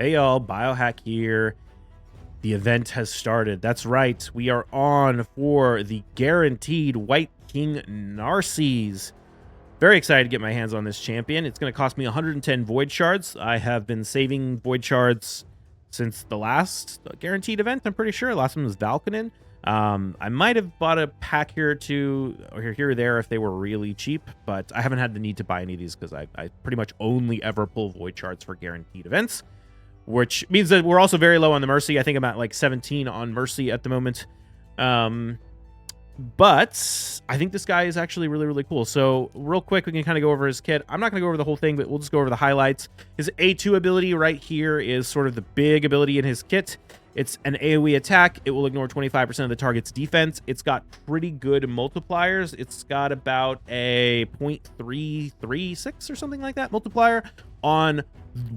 Hey y'all, Biohack here. The event has started. That's right. We are on for the guaranteed White King Narses. Very excited to get my hands on this champion. It's going to cost me 110 Void Shards. I have been saving Void Shards since the last guaranteed event, I'm pretty sure. Last one was Valkanen. I might have bought a pack here or two, or here or there if they were really cheap, but I haven't had the need to buy any of these because I pretty much only ever pull Void Shards for guaranteed events, which means that we're also very low on the Mercy. I think I'm at like 17 on Mercy at the moment. But I think this guy is actually really, really cool. So real quick, we can kind of go over his kit. I'm not going to go over the whole thing, but we'll just go over the highlights. His A2 ability right here is sort of the big ability in his kit. It's an AoE attack. It will ignore 25% of the target's defense. It's got pretty good multipliers. It's got about a 0.336 or something like that multiplier on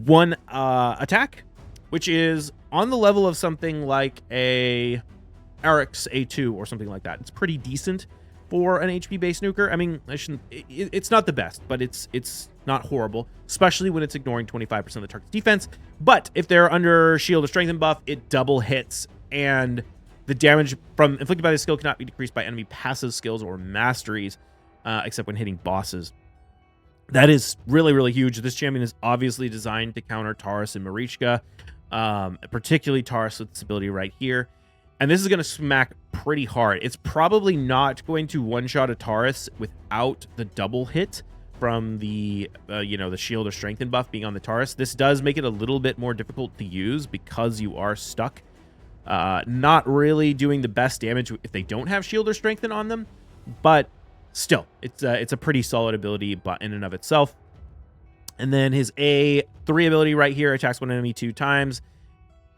one attack, which is on the level of something like a Eric's A2 or something like that. It's pretty decent for an HP-based nuker. I mean, it's not the best, but it's not horrible, especially when it's ignoring 25% of the target's defense. But if they're under shield or strengthen buff, it double hits, and the damage from inflicted by the skill cannot be decreased by enemy passive skills or masteries, except when hitting bosses. That is really, really huge. This champion is obviously designed to counter Taurus and Marichka, particularly Taurus with this ability right here. And this is going to smack pretty hard. It's probably not going to one-shot a Taurus without the double hit from the, the shield or strengthen buff being on the Taurus. This does make it a little bit more difficult to use because you are stuck. Not really doing the best damage if they don't have shield or strengthen on them. But still, it's a pretty solid ability in and of itself. And then his A3 ability right here attacks one enemy 2 times.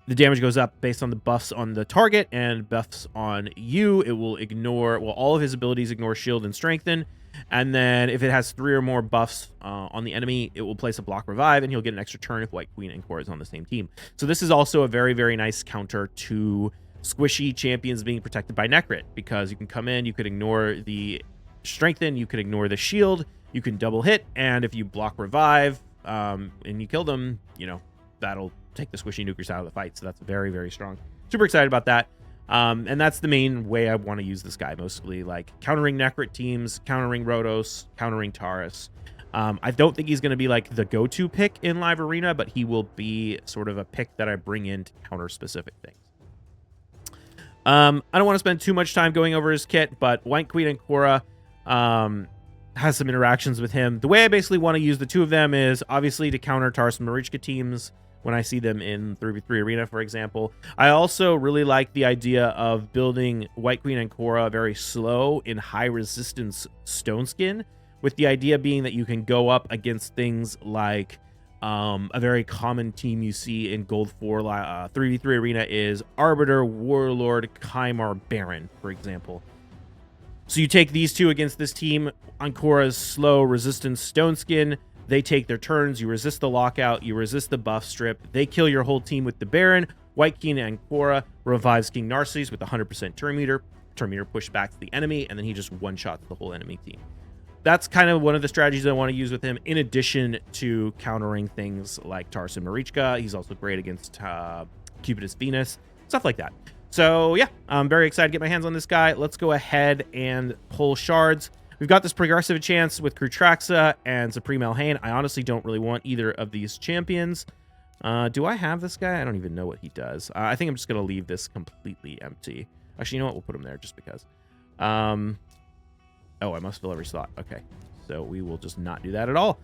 The damage goes up based on the buffs on the target and buffs on you. It will ignore, well, all of his abilities ignore shield and strengthen. And then if it has 3 or more buffs on the enemy, it will place a block revive, and he'll get an extra turn if White Queen and Cora is on the same team. So this is also a very, very nice counter to squishy champions being protected by Necrit, because you can come in, you could ignore the strengthen, you could ignore the shield, you can double hit, and if you block revive and you kill them, that'll take the squishy nukers out of the fight. So that's very, very strong. Super excited about that. And that's the main way I want to use this guy, mostly like countering Necrit teams, countering Rotos, countering Taurus. I don't think he's going to be like the go-to pick in live arena, but he will be sort of a pick that I bring in to counter specific things. I don't want to spend too much time going over his kit, but White Queen and Cora has some interactions with him. The way I basically want to use the two of them is obviously to counter Taurus and Marichka teams when I see them in 3v3 arena, for example. I also really like the idea of building White Queen and Cora very slow in high resistance Stone Skin, with the idea being that you can go up against things like a very common team you see in Gold 4 3v3 arena is Arbiter, Warlord, Kymar, Baron, for example. So you take these two against this team on Cora's slow resistance Stone Skin. They take their turns, you resist the lockout, you resist the buff strip, they kill your whole team with the Baron. White King and Cora revives King Narses with 100% turn meter. Turn meter push back to the enemy, and then he just one-shots the whole enemy team. That's kind of one of the strategies I want to use with him, in addition to countering things like Taurus and Marichka. He's also great against Cupidus Venus, stuff like that. So yeah, I'm very excited to get my hands on this guy. Let's go ahead and pull shards. We've got this progressive chance with Krutraxa and Supreme Elhain. I honestly don't really want either of these champions. Do I have this guy? I don't even know what he does. I think I'm just going to leave this completely empty. Actually, you know what? We'll put him there just because. Oh, I must fill every slot. Okay, so we will just not do that at all.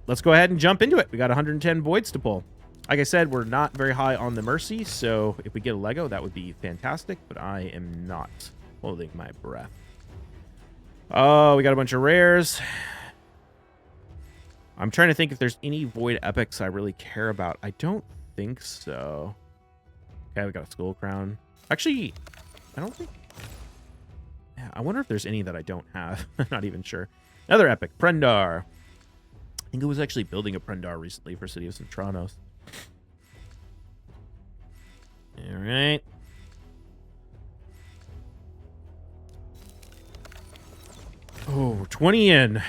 Let's go ahead and jump into it. We got 110 voids to pull. Like I said, we're not very high on the Mercy, so if we get a Lego, that would be fantastic, but I am not holding my breath. Oh, we got a bunch of rares. I'm trying to think if there's any void epics I really care about. I don't think so. Okay, we got a Skull Crown. Actually, I don't think... Yeah, I wonder if there's any that I don't have. I'm not even sure. Another epic, Prendar. I think it was actually building a Prendar recently for City of Centranos. All right. Oh, 20 in.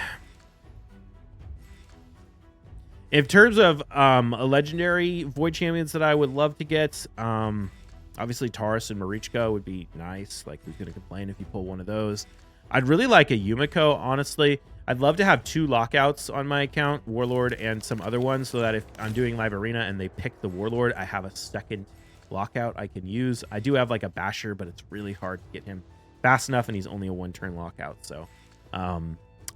In terms of a legendary Void champions that I would love to get, obviously Taurus and Marichka would be nice. Like, who's going to complain if you pull one of those? I'd really like a Yumiko, honestly. I'd love to have 2 lockouts on my account, Warlord and some other ones, so that if I'm doing Live Arena and they pick the Warlord, I have a second lockout I can use. I do have like a Basher, but it's really hard to get him fast enough, and he's only a 1-turn lockout. So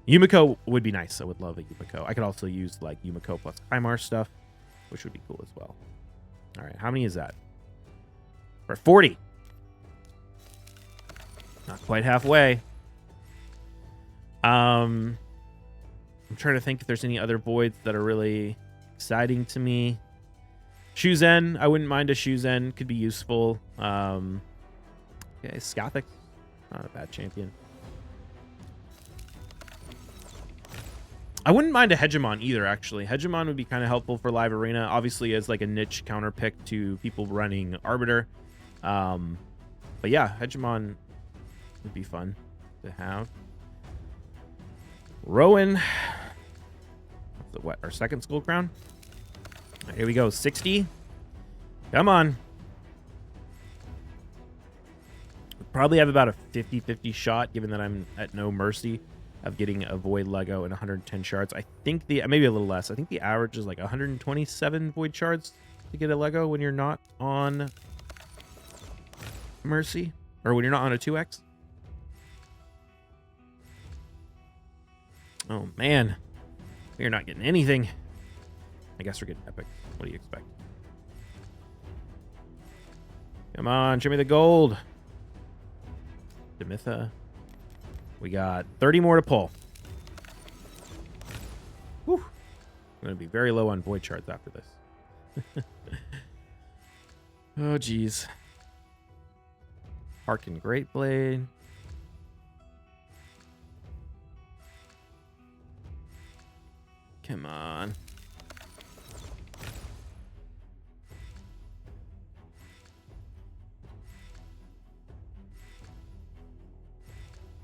Yumiko would be nice. I would love a Yumiko. I could also use like Yumiko plus Kymar stuff, which would be cool as well. All right, how many is that? We're at 40. Not quite halfway. I'm trying to think if there's any other voids that are really exciting to me. Shuzen, I wouldn't mind a Shuzen. Could be useful. Okay, Skothic, not a bad champion. I wouldn't mind a Hegemon either, actually. Hegemon would be kind of helpful for Live Arena, obviously as like a niche counter pick to people running Arbiter. But yeah, Hegemon would be fun to have. Rowan. What, our second Skull Crown? Right, here we go, 60. Come on. Probably have about a 50-50 shot, given that I'm at no mercy of getting a Void Lego and 110 shards. I think maybe a little less. I think the average is like 127 Void shards to get a Lego when you're not on mercy, or when you're not on a 2x. Oh man, we're not getting anything. I guess we're getting epic. What do you expect? Come on, show me the gold. Demitha. We got 30 more to pull. Whew. I'm going to be very low on void shards after this. Oh, geez. Harkin Great Blade. Come on.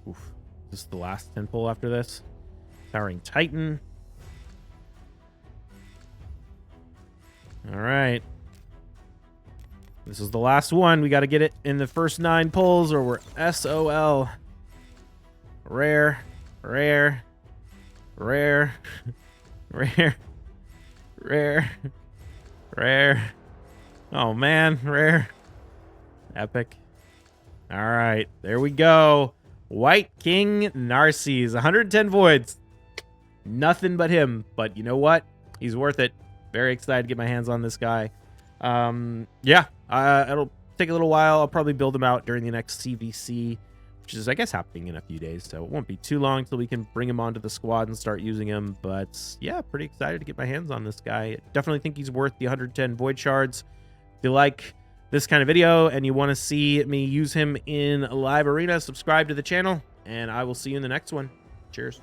Oof. This is the last 10 pull after this. Towering Titan. All right. This is the last one. We got to get it in the first 9 pulls or we're SOL. Rare. Rare. Rare. Rare. Rare. Rare. Oh, man. Rare. Epic. All right. There we go. White King Narses. 110 voids. Nothing but him. But you know what? He's worth it. Very excited to get my hands on this guy. Yeah. It'll take a little while. I'll probably build him out during the next CVC, which is, I guess, happening in a few days. So it won't be too long till we can bring him onto the squad and start using him. But yeah, pretty excited to get my hands on this guy. Definitely think he's worth the 110 void shards. If you like this kind of video and you want to see me use him in Live Arena, subscribe to the channel, and I will see you in the next one. Cheers.